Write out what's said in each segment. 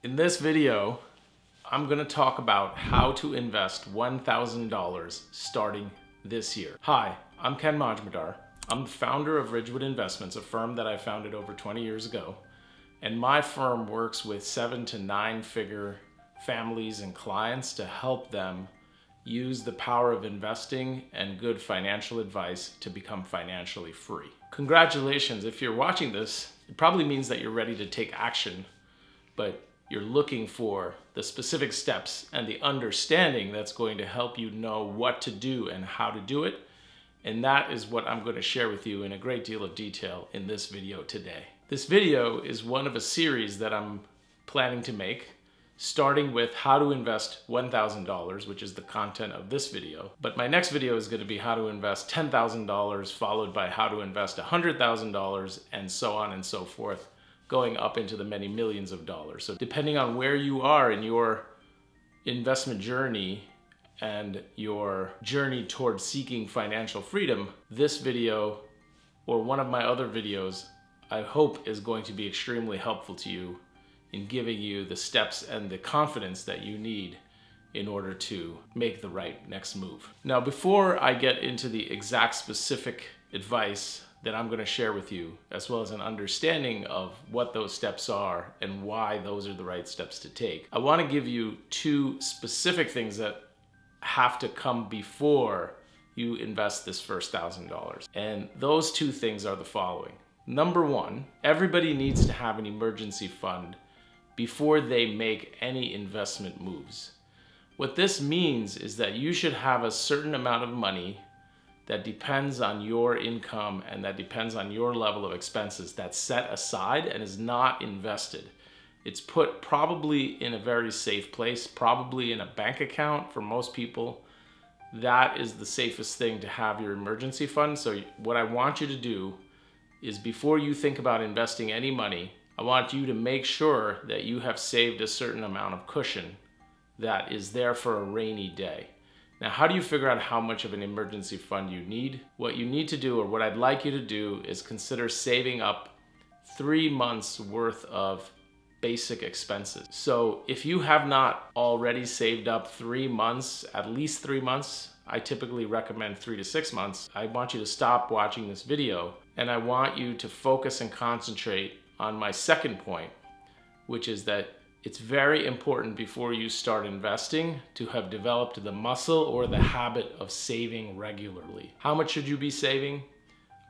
In this video, I'm going to talk about how to invest $1,000 starting this year. Hi, I'm Ken Majmudar. I'm the founder of Ridgewood Investments, a firm that I founded over 20 years ago. And my firm works with 7 to 9 figure families and clients to help them use the power of investing and good financial advice to become financially free. Congratulations, if you're watching this, it probably means that you're ready to take action, but you're looking for the specific steps and the understanding that's going to help you know what to do and how to do it. And that is what I'm going to share with you in a great deal of detail in this video today. This video is one of a series that I'm planning to make, starting with how to invest $1,000, which is the content of this video. But my next video is going to be how to invest $10,000, followed by how to invest $100,000, and so on and so forth, going up into the many millions of dollars. So depending on where you are in your investment journey and your journey towards seeking financial freedom, this video or one of my other videos, I hope, is going to be extremely helpful to you in giving you the steps and the confidence that you need in order to make the right next move. Now, before I get into the exact specific advice that I'm going to share with you, as well as an understanding of what those steps are and why those are the right steps to take, I want to give you 2 specific things that have to come before you invest this first $1,000. And those 2 things are the following. Number 1, everybody needs to have an emergency fund before they make any investment moves. What this means is that you should have a certain amount of money that depends on your income and that depends on your level of expenses that's set aside and is not invested. It's put probably in a very safe place, probably in a bank account for most people. That is the safest thing to have your emergency fund. So what I want you to do is, before you think about investing any money, I want you to make sure that you have saved a certain amount of cushion that is there for a rainy day. Now, how do you figure out how much of an emergency fund you need? What you need to do, or what I'd like you to do, is consider saving up 3 months worth of basic expenses. So if you have not already saved up 3 months, at least 3 months, I typically recommend 3 to 6 months, I want you to stop watching this video and I want you to focus and concentrate on my second point, which is that it's very important before you start investing to have developed the muscle or the habit of saving regularly. How much should you be saving?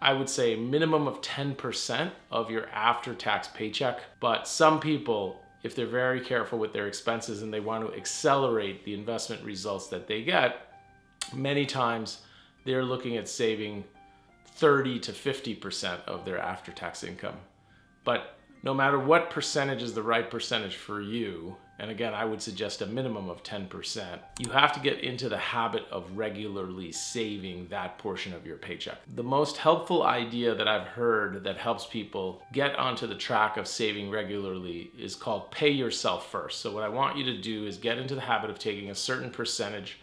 I would say a minimum of 10% of your after-tax paycheck. But some people, if they're very careful with their expenses and they want to accelerate the investment results that they get, many times they're looking at saving 30 to 50% of their after-tax income. But no matter what percentage is the right percentage for you, and again, I would suggest a minimum of 10%, you have to get into the habit of regularly saving that portion of your paycheck. The most helpful idea that I've heard that helps people get onto the track of saving regularly is called pay yourself first. So what I want you to do is get into the habit of taking a certain percentage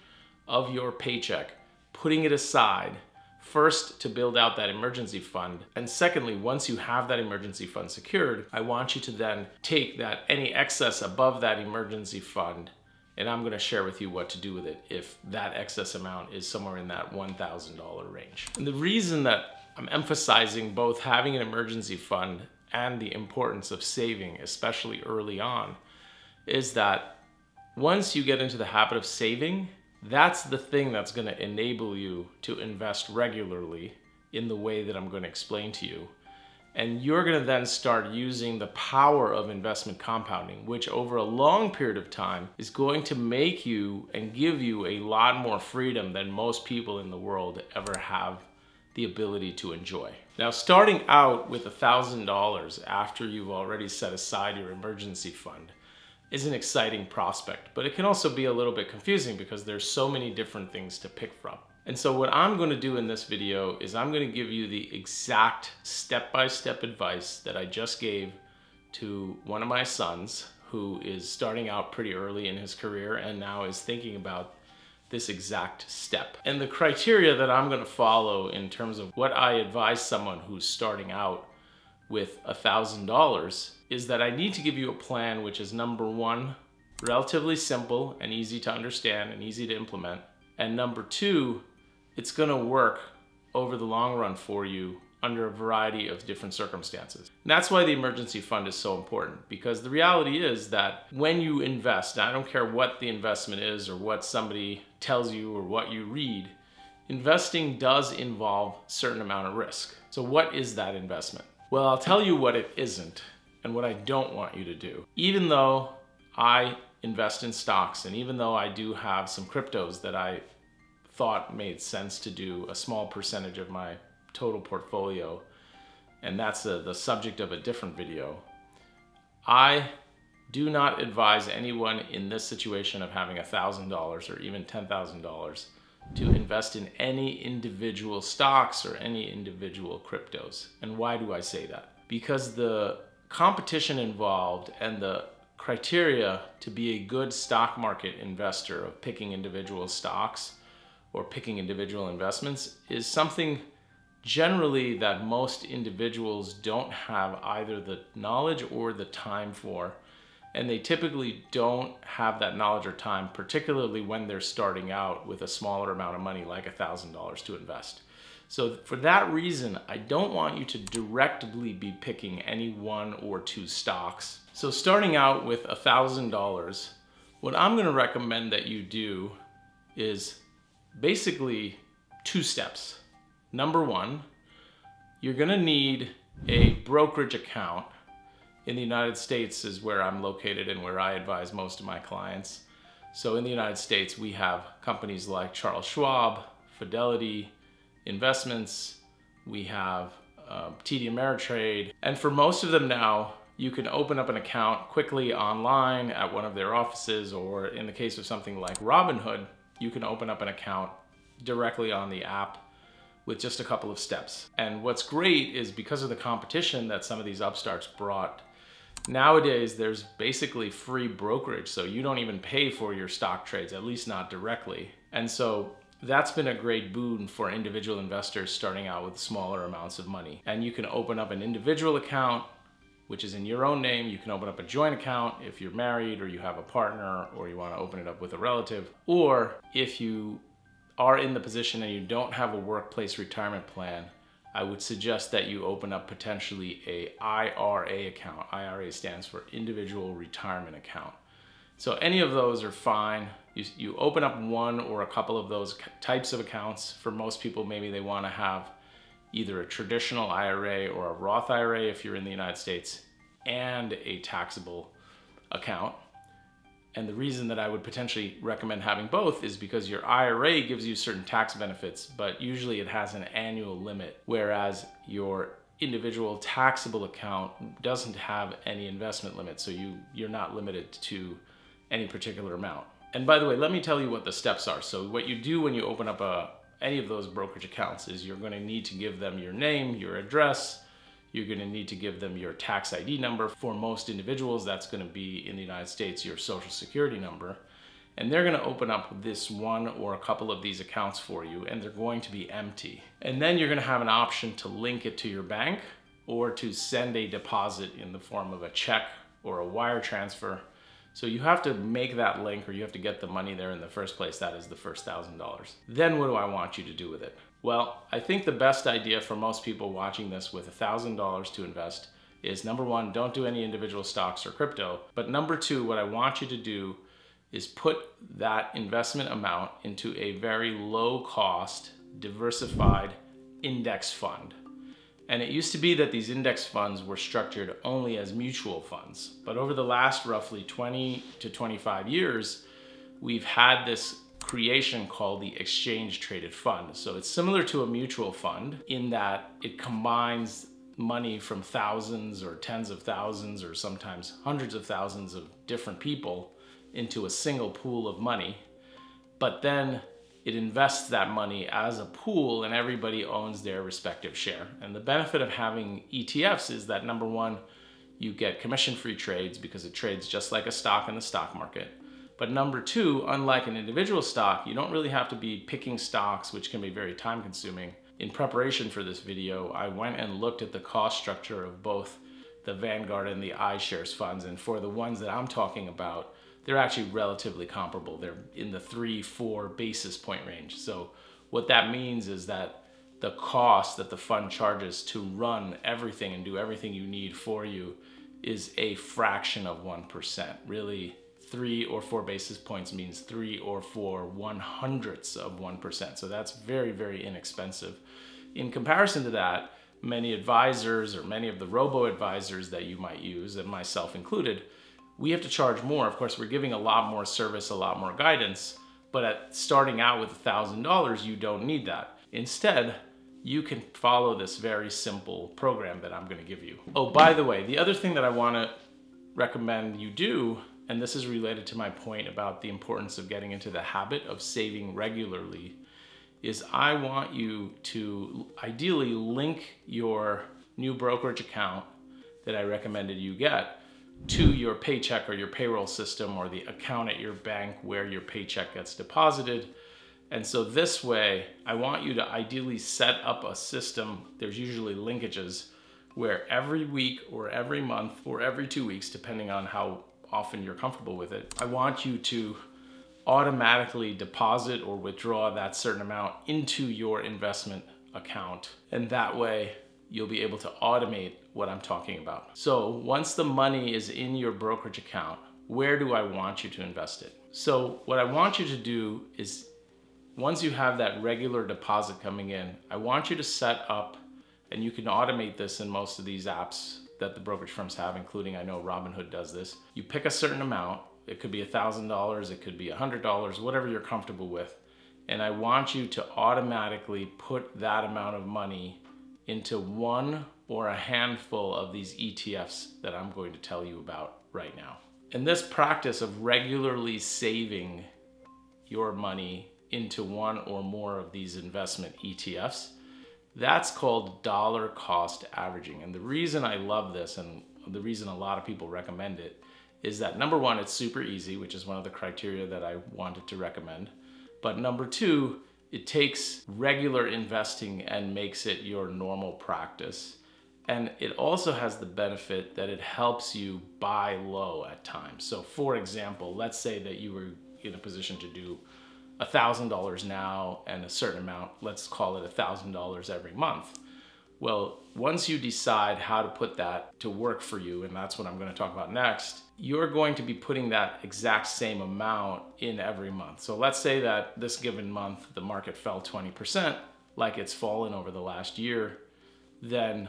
of your paycheck, putting it aside, first to build out that emergency fund. And secondly, once you have that emergency fund secured, I want you to then take that any excess above that emergency fund, and I'm going to share with you what to do with it if that excess amount is somewhere in that $1,000 range. And the reason that I'm emphasizing both having an emergency fund and the importance of saving, especially early on, is that once you get into the habit of saving, that's the thing that's going to enable you to invest regularly in the way that I'm going to explain to you. And you're going to then start using the power of investment compounding, which over a long period of time is going to make you and give you a lot more freedom than most people in the world ever have the ability to enjoy. Now, starting out with $1,000 after you've already set aside your emergency fund is an exciting prospect, but it can also be a little bit confusing because there's so many different things to pick from. And so what I'm going to do in this video is I'm going to give you the exact step-by-step advice that I just gave to one of my sons who is starting out pretty early in his career and now is thinking about this exact step. And the criteria that I'm going to follow in terms of what I advise someone who's starting out with $1,000 is that I need to give you a plan which is, number one, relatively simple and easy to understand and easy to implement. And number two, it's gonna work over the long run for you under a variety of different circumstances. And that's why the emergency fund is so important, because the reality is that when you invest, and I don't care what the investment is or what somebody tells you or what you read, investing does involve a certain amount of risk. So what is that investment? Well, I'll tell you what it isn't and what I don't want you to do. Even though I invest in stocks, and even though I do have some cryptos that I thought made sense to do a small percentage of my total portfolio, and that's the subject of a different video, I do not advise anyone in this situation of having $1,000 or even $10,000 to invest in any individual stocks or any individual cryptos. And why do I say that? Because the competition involved and the criteria to be a good stock market investor of picking individual stocks or picking individual investments is something generally that most individuals don't have either the knowledge or the time for. And they typically don't have that knowledge or time, particularly when they're starting out with a smaller amount of money like $1,000 to invest. So for that reason, I don't want you to directly be picking any one or two stocks. So starting out with $1,000, what I'm going to recommend that you do is basically two steps. Number one, you're going to need a brokerage account. In the United States is where I'm located and where I advise most of my clients. So in the United States, we have companies like Charles Schwab, Fidelity Investments, we have TD Ameritrade, and for most of them now, you can open up an account quickly online at one of their offices, or in the case of something like Robinhood, you can open up an account directly on the app with just a couple of steps. And what's great is because of the competition that some of these upstarts brought, nowadays there's basically free brokerage, so you don't even pay for your stock trades, at least not directly. And so that's been a great boon for individual investors starting out with smaller amounts of money. And you can open up an individual account, which is in your own name. You can open up a joint account if you're married or you have a partner or you want to open it up with a relative. Or if you are in the position and you don't have a workplace retirement plan, I would suggest that you open up potentially a IRA account. IRA stands for Individual Retirement Account. So any of those are fine. You open up one or a couple of those types of accounts. For most people, maybe they want to have either a traditional IRA or a Roth IRA if you're in the United States, and a taxable account. And the reason that I would potentially recommend having both is because your IRA gives you certain tax benefits, but usually it has an annual limit, whereas your individual taxable account doesn't have any investment limit, so you're not limited to any particular amount. And by the way, let me tell you what the steps are. So what you do when you open up any of those brokerage accounts is you're going to need to give them your name, your address. You're going to need to give them your tax ID number. For most individuals, that's going to be, in the United States, your social security number. And they're going to open up this one or a couple of these accounts for you, and they're going to be empty. And then you're going to have an option to link it to your bank or to send a deposit in the form of a check or a wire transfer. So you have to make that link, or you have to get the money there in the first place. That is the first $1,000. Then what do I want you to do with it? Well, I think the best idea for most people watching this with $1,000 to invest is, number one, don't do any individual stocks or crypto. But number two, what I want you to do is put that investment amount into a very low cost, diversified index fund. And it used to be that these index funds were structured only as mutual funds. But over the last roughly 20 to 25 years, we've had this creation called the exchange traded fund. So it's similar to a mutual fund in that it combines money from thousands or tens of thousands or sometimes hundreds of thousands of different people into a single pool of money. But then it invests that money as a pool, and everybody owns their respective share. And the benefit of having ETFs is that, number one, you get commission-free trades because it trades just like a stock in the stock market. But number two, unlike an individual stock, you don't really have to be picking stocks, which can be very time-consuming. In preparation for this video, I went and looked at the cost structure of both the Vanguard and the iShares funds. And for the ones that I'm talking about, they're actually relatively comparable. They're in the 3-4 basis point range. So what that means is that the cost that the fund charges to run everything and do everything you need for you is a fraction of 1%. Really, 3 or 4 basis points means 3 or 4 1/100ths of 1%. So that's very, very inexpensive. In comparison to that, many advisors or many of the robo-advisors that you might use, and myself included, we have to charge more. Of course, we're giving a lot more service, a lot more guidance, but at starting out with $1,000, you don't need that. Instead, you can follow this very simple program that I'm going to give you. Oh, by the way, the other thing that I want to recommend you do, and this is related to my point about the importance of getting into the habit of saving regularly, is I want you to ideally link your new brokerage account that I recommended you get to your paycheck or your payroll system or the account at your bank where your paycheck gets deposited. And so this way, I want you to ideally set up a system. There's usually linkages where every week or every month or every 2 weeks, depending on how often you're comfortable with it, I want you to automatically deposit or withdraw that certain amount into your investment account. And that way, you'll be able to automate what I'm talking about. So once the money is in your brokerage account, where do I want you to invest it? So what I want you to do is, once you have that regular deposit coming in, I want you to set up, and you can automate this in most of these apps that the brokerage firms have, including, I know Robinhood does this. You pick a certain amount. It could be $1,000, it could be $100, whatever you're comfortable with. And I want you to automatically put that amount of money into one or a handful of these ETFs that I'm going to tell you about right now. And this practice of regularly saving your money into one or more of these investment ETFs, that's called dollar cost averaging. And the reason I love this, and the reason a lot of people recommend it, is that number one, it's super easy, which is one of the criteria that I wanted to recommend. But number two, it takes regular investing and makes it your normal practice. And it also has the benefit that it helps you buy low at times. So for example, let's say that you were in a position to do $1,000 now and a certain amount, let's call it $1,000 every month. Well, once you decide how to put that to work for you, and that's what I'm going to talk about next, you're going to be putting that exact same amount in every month. So let's say that this given month, the market fell 20%, like it's fallen over the last year, then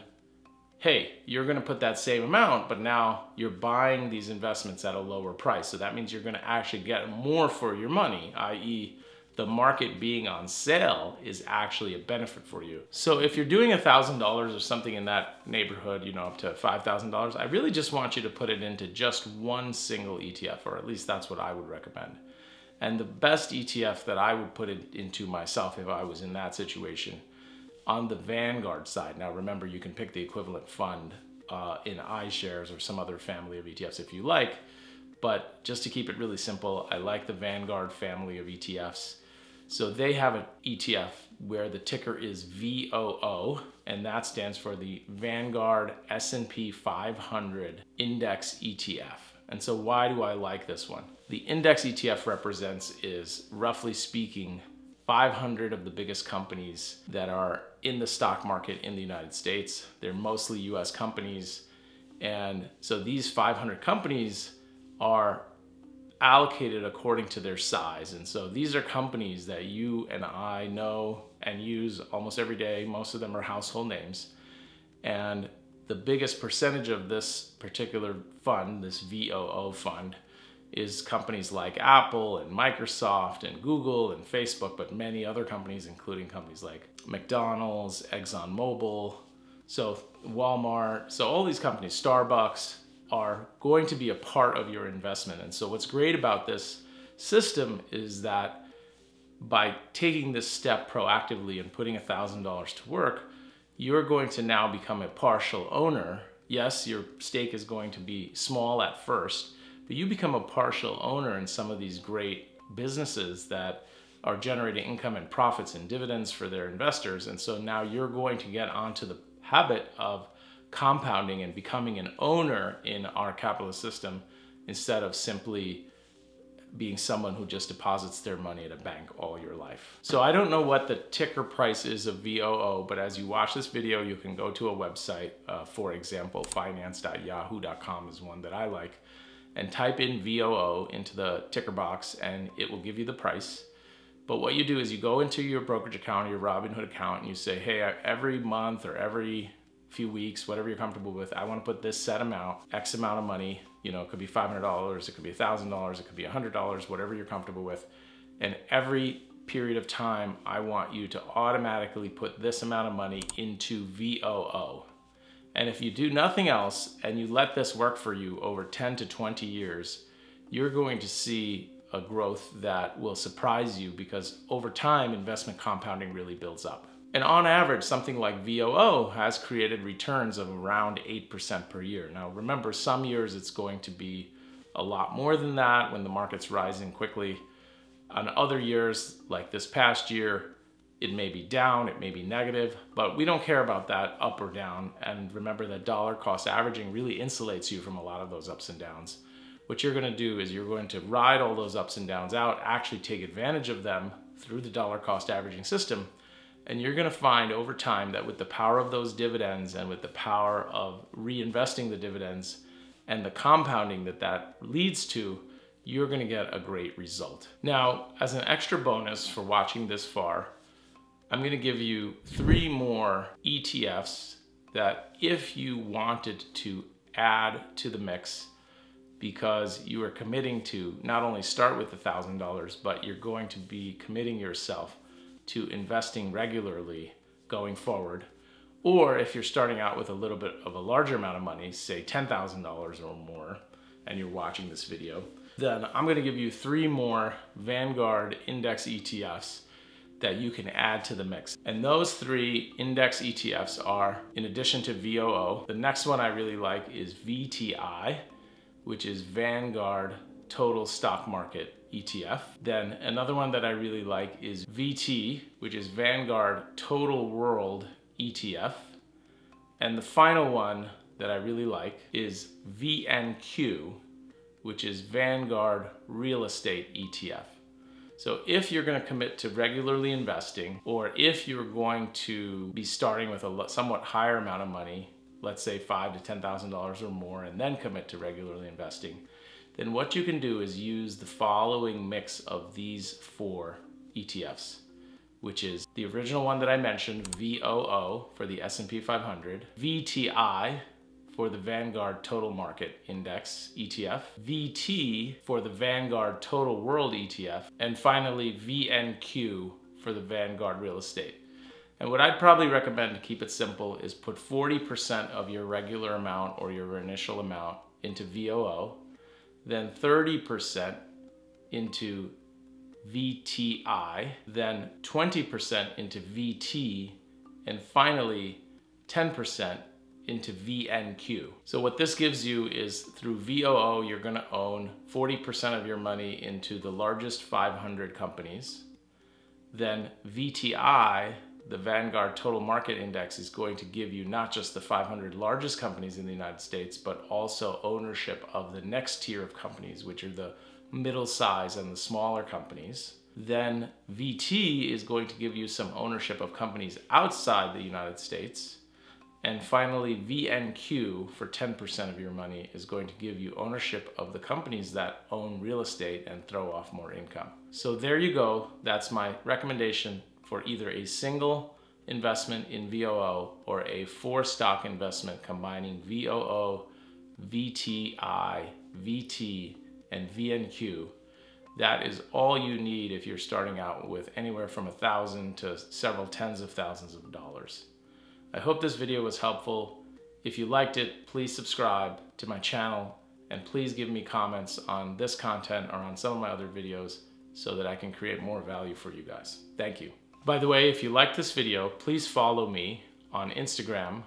hey, you're going to put that same amount, but now you're buying these investments at a lower price. So that means you're going to actually get more for your money, i.e., the market being on sale is actually a benefit for you. So if you're doing $1,000 or something in that neighborhood, you know, up to $5,000, I really just want you to put it into just one single ETF, or at least that's what I would recommend. And the best ETF that I would put it into myself if I was in that situation, on the Vanguard side. Now remember, you can pick the equivalent fund in iShares or some other family of ETFs if you like, but just to keep it really simple, I like the Vanguard family of ETFs. So they have an ETF where the ticker is VOO, and that stands for the Vanguard S&P 500 Index ETF. And so why do I like this one? The Index ETF represents, is roughly speaking, 500 of the biggest companies that are in the stock market in the United States. They're mostly US companies. And so these 500 companies are allocated according to their size. And so these are companies that you and I know and use almost every day. Most of them are household names. And the biggest percentage of this particular fund, this VOO fund, is companies like Apple and Microsoft and Google and Facebook, but many other companies, including companies like McDonald's, ExxonMobil, so Walmart. So all these companies, Starbucks, are going to be a part of your investment. And so what's great about this system is that by taking this step proactively and putting $1,000 to work, you're going to now become a partial owner. Yes, your stake is going to be small at first, but you become a partial owner in some of these great businesses that are generating income and profits and dividends for their investors. And so now you're going to get onto the habit of compounding and becoming an owner in our capitalist system instead of simply being someone who just deposits their money at a bank all your life. So I don't know what the ticker price is of VOO, but as you watch this video, you can go to a website, for example, finance.yahoo.com is one that I like, and type in VOO into the ticker box and it will give you the price. But what you do is you go into your brokerage account or your Robinhood account and you say, hey, every month or every few weeks, whatever you're comfortable with, I want to put this set amount, X amount of money, you know, it could be $500, it could be $1,000, it could be $100, whatever you're comfortable with. And every period of time, I want you to automatically put this amount of money into VOO. And if you do nothing else and you let this work for you over 10 to 20 years, you're going to see a growth that will surprise you, because over time, investment compounding really builds up. And on average, something like VOO has created returns of around 8% per year. Now, remember, some years it's going to be a lot more than that when the market's rising quickly. On other years, like this past year, it may be down, it may be negative, but we don't care about that up or down. And remember that dollar cost averaging really insulates you from a lot of those ups and downs. What you're gonna do is you're going to ride all those ups and downs out, actually take advantage of them through the dollar cost averaging system. And you're gonna find over time that with the power of those dividends and with the power of reinvesting the dividends and the compounding that that leads to, you're gonna get a great result. Now, as an extra bonus for watching this far, I'm gonna give you 3 more ETFs that if you wanted to add to the mix, because you are committing to not only start with $1,000, but you're going to be committing yourself to investing regularly going forward. Or if you're starting out with a little bit of a larger amount of money, say $10,000 or more, and you're watching this video, then I'm gonna give you 3 more Vanguard index ETFs that you can add to the mix. And those 3 index ETFs are, in addition to VOO, the next one I really like is VTI, which is Vanguard Total Stock Market ETF. Then another one that I really like is VT, which is Vanguard Total World ETF. And the final one that I really like is VNQ, which is Vanguard Real Estate ETF. So if you're going to commit to regularly investing, or if you're going to be starting with a somewhat higher amount of money, let's say $5,000 to $10,000 or more, and then commit to regularly investing, then what you can do is use the following mix of these 4 ETFs, which is the original one that I mentioned, VOO for the S&P 500, VTI for the Vanguard Total Market Index ETF, VT for the Vanguard Total World ETF, and finally VNQ for the Vanguard Real Estate. And what I'd probably recommend to keep it simple is put 40% of your regular amount or your initial amount into VOO, then 30% into VTI, then 20% into VT, and finally 10% into VNQ. So what this gives you is through VOO, you're gonna own 40% of your money into the largest 500 companies. Then VTI, the Vanguard Total Market Index, is going to give you not just the 500 largest companies in the United States, but also ownership of the next tier of companies, which are the middle size and the smaller companies. Then VT is going to give you some ownership of companies outside the United States. And finally, VNQ for 10% of your money is going to give you ownership of the companies that own real estate and throw off more income. So there you go. That's my recommendation for either a single investment in VOO or a 4-stock investment combining VOO, VTI, VT, and VNQ. That is all you need if you're starting out with anywhere from $1,000 to several tens of thousands of dollars. I hope this video was helpful. If you liked it, please subscribe to my channel and please give me comments on this content or on some of my other videos so that I can create more value for you guys. Thank you. By the way, if you like this video, please follow me on Instagram.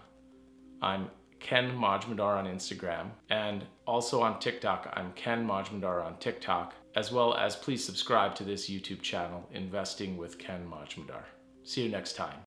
I'm Ken Majmudar on Instagram, and also on TikTok, I'm Ken Majmudar on TikTok, as well as please subscribe to this YouTube channel, Investing with Ken Majmudar. See you next time.